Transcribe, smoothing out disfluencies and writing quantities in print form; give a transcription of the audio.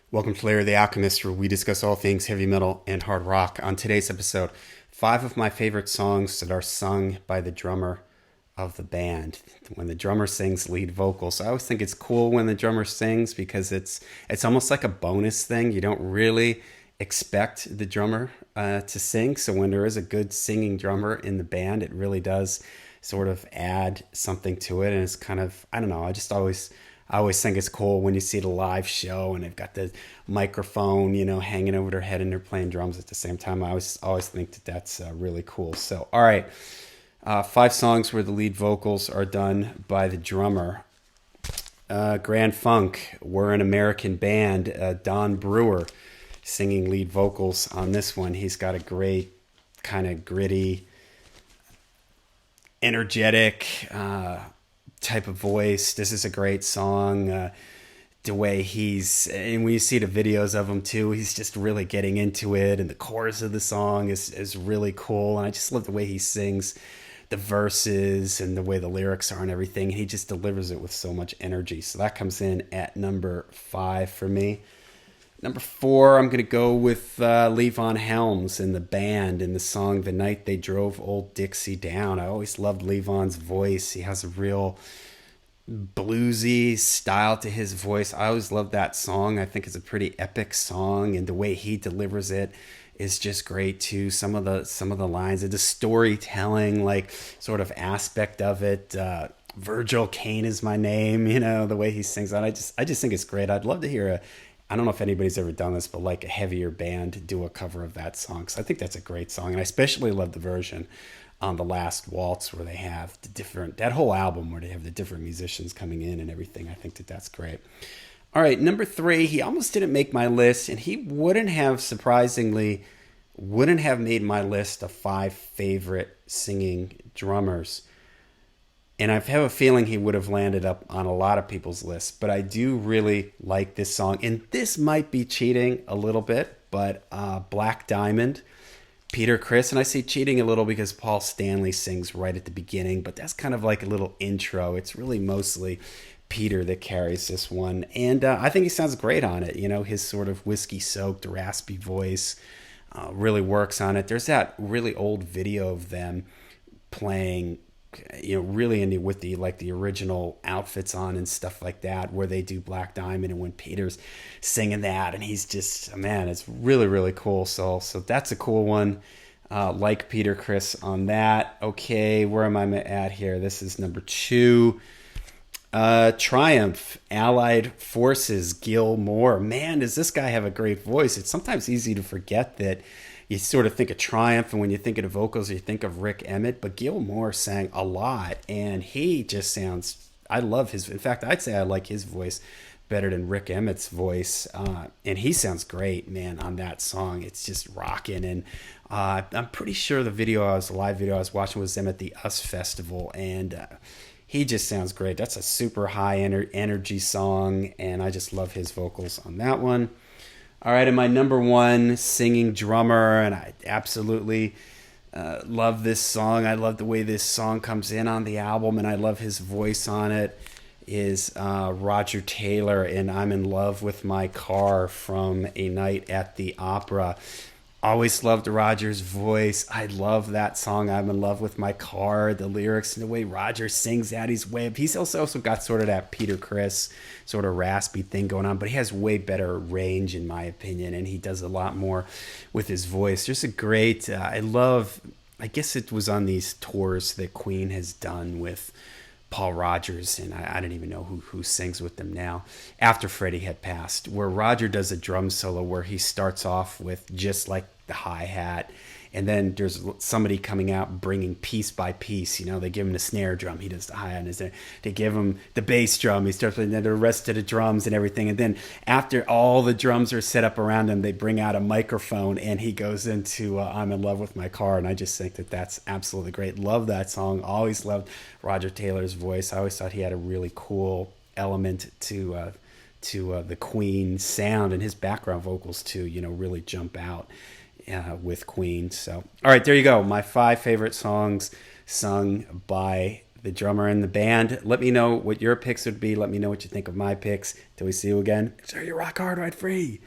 Welcome to Larry the Alchemist, where we discuss all things heavy metal and hard rock. On today's episode, 5 of my favorite songs that are sung by the drummer of the band. When the drummer sings lead vocals, I always think it's cool when the drummer sings because it's almost like a bonus thing. You don't really expect the drummer to sing, so when there is a good singing drummer in the band, it really does sort of add something to it, and it's kind of, I don't know. I always think it's cool when you see the live show and they've got the microphone, hanging over their head and they're playing drums at the same time. I always think that that's really cool. So, all right, 5 songs where the lead vocals are done by the drummer. Grand Funk, We're an American Band. Don Brewer singing lead vocals on this one. He's got a great kind of gritty, energetic type of voice. This is a great song. The way and when you see the videos of him too, he's just really getting into it, and the chorus of the song is really cool. And I just love the way he sings the verses and the way the lyrics are and everything. He just delivers it with so much energy. So that comes in at number 5 for me. Number 4, I'm going to go with Levon Helms and the band in the song The Night They Drove Old Dixie Down. I always loved Levon's voice. He has a real bluesy style to his voice. I always loved that song. I think it's a pretty epic song, and the way he delivers it is just great too. Some of the lines, the storytelling, like sort of aspect of it. Virgil Kane is my name. The way he sings that. I just think it's great. I'd love to hear I don't know if anybody's ever done this, but like a heavier band do a cover of that song. Because I think that's a great song. And I especially love the version on The Last Waltz where they have that whole album where they have the different musicians coming in and everything. I think that that's great. All right, number 3, he almost didn't make my list, and he surprisingly, wouldn't have made my list of 5 favorite singing drummers. And I have a feeling he would have landed up on a lot of people's lists. But I do really like this song. And this might be cheating a little bit, but Black Diamond, Peter Criss. And I say cheating a little because Paul Stanley sings right at the beginning. But that's kind of like a little intro. It's really mostly Peter that carries this one. And I think he sounds great on it. His sort of whiskey-soaked, raspy voice really works on it. There's that really old video of them playing really with the original outfits on and stuff like that, where they do Black Diamond, and when Peter's singing that, and he's just, man, it's really, really cool. So that's a cool one. Like Peter Criss on that. Okay, where am I at here? This is number 2. Triumph, Allied Forces, Gil Moore. Man, does this guy have a great voice. It's sometimes easy to forget that you sort of think of Triumph, and when you think of the vocals, you think of Rick Emmett, but Gil Moore sang a lot, and he just sounds, I love in fact, I'd say I like his voice better than Rick Emmett's voice, and he sounds great, man, on that song. It's just rocking, and I'm pretty sure the live video I was watching was them at the US Festival, and he just sounds great. That's a super high energy song, and I just love his vocals on that one. All right, and my number 1 singing drummer, and I absolutely love this song. I love the way this song comes in on the album, and I love his voice on it, is Roger Taylor, and I'm in love with my car from A Night at the Opera. Always loved Roger's voice. I love that song, I'm in love with my car, the lyrics and the way Roger sings that. He's also got sort of that Peter Criss sort of raspy thing going on, but he has way better range in my opinion, and he does a lot more with his voice. There's a great, I guess it was on these tours that Queen has done with Paul Rogers, and I don't even know who sings with them now, after Freddie had passed, where Roger does a drum solo where he starts off with just like the hi-hat, and then there's somebody coming out bringing piece by piece. They give him the snare drum, he does the hi-hat, and they give him the bass drum, he starts playing the rest of the drums and everything, and then after all the drums are set up around him, they bring out a microphone, and he goes into I'm in love with my car, and I just think that that's absolutely great. Love that song. Always loved Roger Taylor's voice. I always thought he had a really cool element to the Queen sound, and his background vocals too, really jump out with Queen. So, all right, there you go. My 5 favorite songs sung by the drummer in the band. Let me know what your picks would be. Let me know what you think of my picks. Till we see you again, make sure you rock hard, ride free.